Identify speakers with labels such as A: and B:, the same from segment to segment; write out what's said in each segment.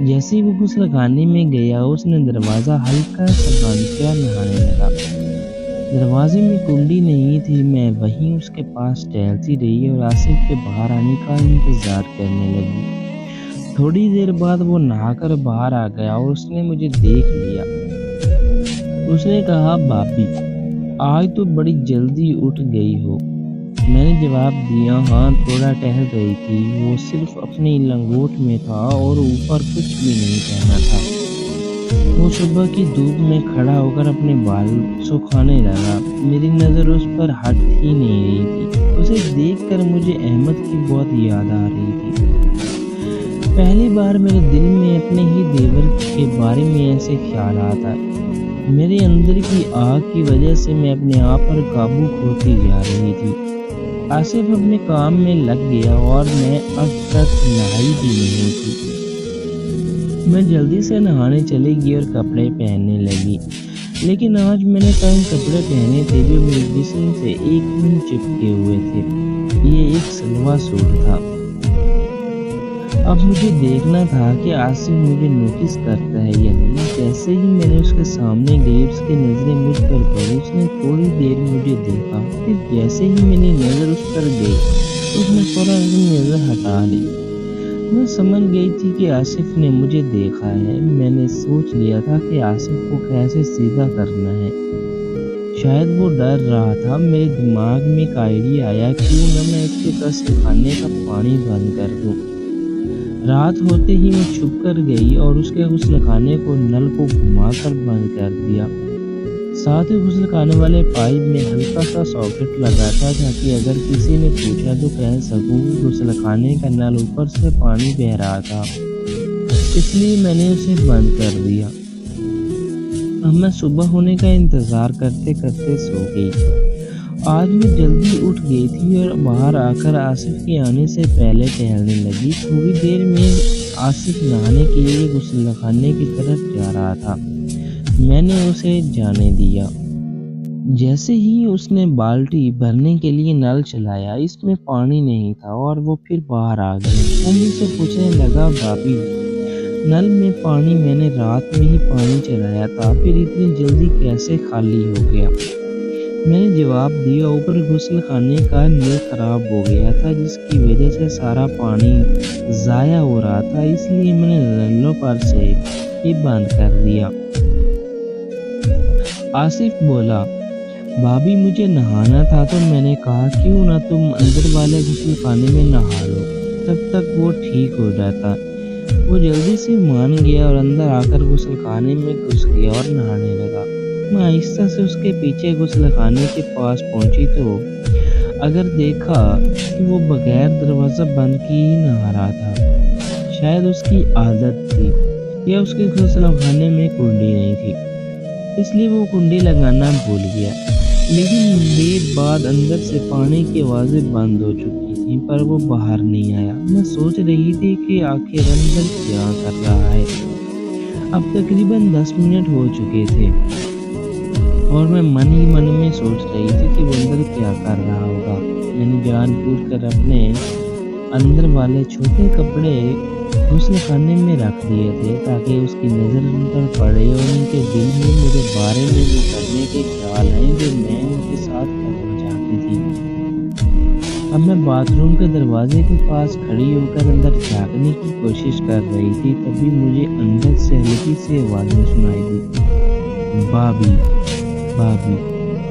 A: جیسے ہی وہ غسل خانے میں گیا اس نے دروازہ ہلکا سا بند کیا، نہانے لگا۔ دروازے میں کنڈی نہیں تھی۔ میں وہیں اس کے پاس ٹہلتی رہی اور آصف کے باہر آنے کا انتظار کرنے لگی۔ تھوڑی دیر بعد وہ نہا کر باہر آ گیا اور اس نے مجھے دیکھ لیا۔ اس نے کہا، بھابی آج تو بڑی جلدی اٹھ گئی ہو۔ میں نے جواب دیا، ہاں تھوڑا ٹہل رہی تھی۔ وہ صرف اپنی لنگوٹ میں تھا اور اوپر کچھ بھی نہیں پہنا تھا۔ وہ صبح کی دھوپ میں کھڑا ہو کر اپنے بال سکھانے لگا۔ میری نظر اس پر ہٹ ہی نہیں رہی تھی۔ اسے دیکھ کر مجھے احمد کی بہت یاد آ رہی تھی۔ پہلی بار میرے دل میں اپنے ہی دیور کے بارے میں ایسے خیالات آئے۔ میرے اندر کی آگ کی وجہ سے میں اپنے آپ پر قابو کھوتی جا رہی تھی۔ آصف اپنے کام میں لگ گیا اور میں اب تک نہائی بھی نہیں تھی۔ میں جلدی سے نہانے چلی گئی اور کپڑے پہننے لگی، لیکن آج میں نے تنگ کپڑے پہنے تھے جو میرے جسم سے ایک دم چپکے ہوئے تھے۔ یہ ایک سلوا سوٹ تھا۔ اب مجھے دیکھنا تھا کہ آصف مجھے نوٹس کرتا ہے یا نہیں۔ جیسے ہی میں نے اس کے سامنے گئی، اس کی نظریں مجھ پر پڑی۔ اس نے تھوڑی دیر مجھے دیکھا، پھر جیسے ہی میری نظر اس پر گئی اس نے فوراً نظر ہٹا لی۔ میں سمجھ گئی تھی کہ آصف نے مجھے دیکھا ہے۔ میں نے سوچ لیا تھا کہ آصف کو کیسے سیدھا کرنا ہے۔ شاید وہ ڈر رہا تھا۔ میرے دماغ میں ایک آئیڈیا آیا، کیوں نہ میں اس کے غسل خانے کا پانی بند کر دوں۔ رات ہوتے ہی میں چھپ کر گئی اور اس کے غسل خانے کو نل کو گھما کر بند کر دیا۔ ساتھ ہی غسل خانے والے پائپ میں ہلکا سا ساکٹ لگاتا تاکہ اگر کسی نے پوچھا تو کہہ سکوں کہ غسل خانے کا نل اوپر سے پانی بہہ رہا تھا، اس لیے میں نے اسے بند کر دیا۔ اب میں صبح ہونے کا انتظار کرتے کرتے سو گئی۔ آج میں جلدی اٹھ گئی تھی اور باہر آ کر آصف کے آنے سے پہلے ٹہلنے لگی۔ تھوڑی دیر میں آصف نہانے کے لیے غسل خانے کی طرف جا رہا تھا۔ میں نے اسے جانے دیا۔ جیسے ہی اس نے بالٹی بھرنے کے لیے نل چلایا، اس میں پانی نہیں تھا اور وہ پھر باہر آ گیا۔ وہ مجھ سے پوچھنے لگا، بھابی نل میں پانی میں نے رات میں ہی پانی چلایا تھا، پھر اتنی جلدی کیسے خالی ہو گیا؟ میں نے جواب دیا، اوپر غسل خانے کا نل خراب ہو گیا تھا جس کی وجہ سے سارا پانی ضائع ہو رہا تھا، اس لیے میں نے نلوں پر سے ہی بند کر دیا۔ آصف بولا، بھابی مجھے نہانا تھا تو میں نے کہا کیوں نہ تم اندر والے غسل خانے میں نہا لو، تب تک وہ ٹھیک ہو جاتا۔ وہ جلدی سے مان گیا اور اندر آ کر غسل خانے میں گھس گیا اور نہانے لگا۔ میں آہستہ سے اس کے پیچھے غسل خانے کے پاس پہنچی تو اگر دیکھا کہ وہ بغیر دروازہ بند کیے ہی نہا رہا تھا۔ شاید اس کی عادت تھی یا اس کے غسل خانے میں کنڈی نہیں تھی، اس لیے وہ کنڈی لگانا بھول گیا۔ لیکن دیر بعد اندر سے پانی کی آوازیں بند ہو چکی تھیں پر وہ باہر نہیں آیا۔ میں سوچ رہی تھی کہ آخر اندر کیا کر رہا ہے۔ اب تقریباً 10 منٹ ہو چکے تھے اور میں من ہی من میں سوچ رہی تھی کہ وہ اندر کیا کر رہا ہوگا۔ میں نے جان بوجھ کر اپنے اندر والے چھوٹے کپڑے غسل خانے میں رکھ دیے تھے تاکہ اس کی نظر ان پر پڑے اور ان کے دل میں میرے بارے میں وہ کرنے کے خیال ہیں جو میں ان کے ساتھ کرنا چاہتی تھی۔ اب میں باتھ روم کے دروازے کے پاس کھڑی ہو کر اندر جھانکنے کی کوشش کر رہی تھی، تبھی مجھے اندر سے ہلکی سی آوازیں سنائی دی، بھابی بھابی۔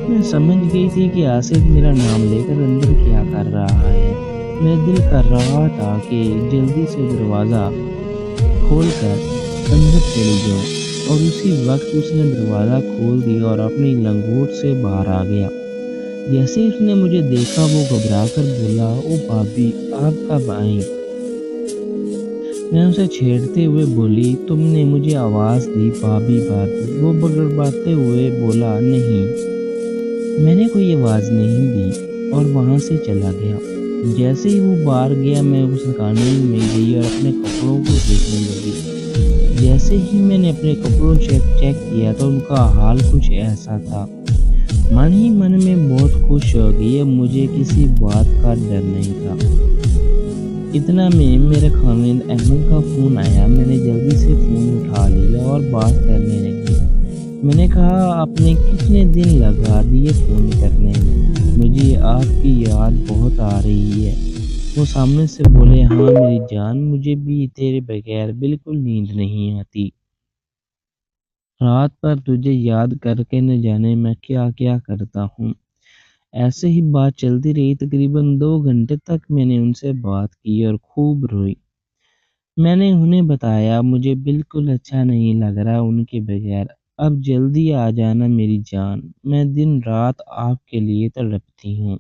A: میں سمجھ گئی تھی کہ آصف میرا نام لے کر اندر کیا کر رہا ہے۔ میرا دل کر رہا تھا کہ جلدی سے دروازہ کھول کر اندر چلی جاؤں، اور اسی وقت اس نے دروازہ کھول دیا اور اپنی لنگوٹ سے باہر آ گیا۔ جیسے اس نے مجھے دیکھا وہ گھبرا کر بولا، او بھابی آپ کب آئیں؟ میں اسے چھیڑتے ہوئے بولی، تم نے مجھے آواز دی بھابی بھابی۔ وہ بڑبڑاتے ہوئے بولا، نہیں میں نے کوئی آواز نہیں دی، اور وہاں سے چلا گیا۔ جیسے ہی وہ باہر گیا میں غسل خانے میں گئی اور اپنے کپڑوں کو دیکھنے لگی۔ جیسے ہی میں نے اپنے کپڑوں چیک کیا تو ان کا حال کچھ ایسا تھا۔ من ہی من میں بہت خوش ہو گئی، اب مجھے کسی بات کا ڈر نہیں تھا۔ اتنا میں میرے خامد احمد کا فون آیا۔ میں نے جلدی سے فون اٹھا لیا اور بات کرنے لگی۔ میں نے کہا آپ نے کتنے دن لگا دیے فون کرنے میں، مجھے آپ کی یاد بہت آ رہی ہے۔ وہ سامنے سے بولے ہاں میری جان، مجھے بھی تیرے بغیر بالکل نیند نہیں آتی۔ رات پر تجھے یاد کر کے نہ جانے میں کیا کیا کرتا ہوں۔ ایسے ہی بات چلتی رہی، تقریباً 2 گھنٹے تک میں نے ان سے بات کی اور خوب روئی۔ میں نے انہیں بتایا مجھے بالکل اچھا نہیں لگ رہا ان کے بغیر، اب جلدی آ جانا میری جان، میں دن رات آپ کے لیے تڑپتی ہوں۔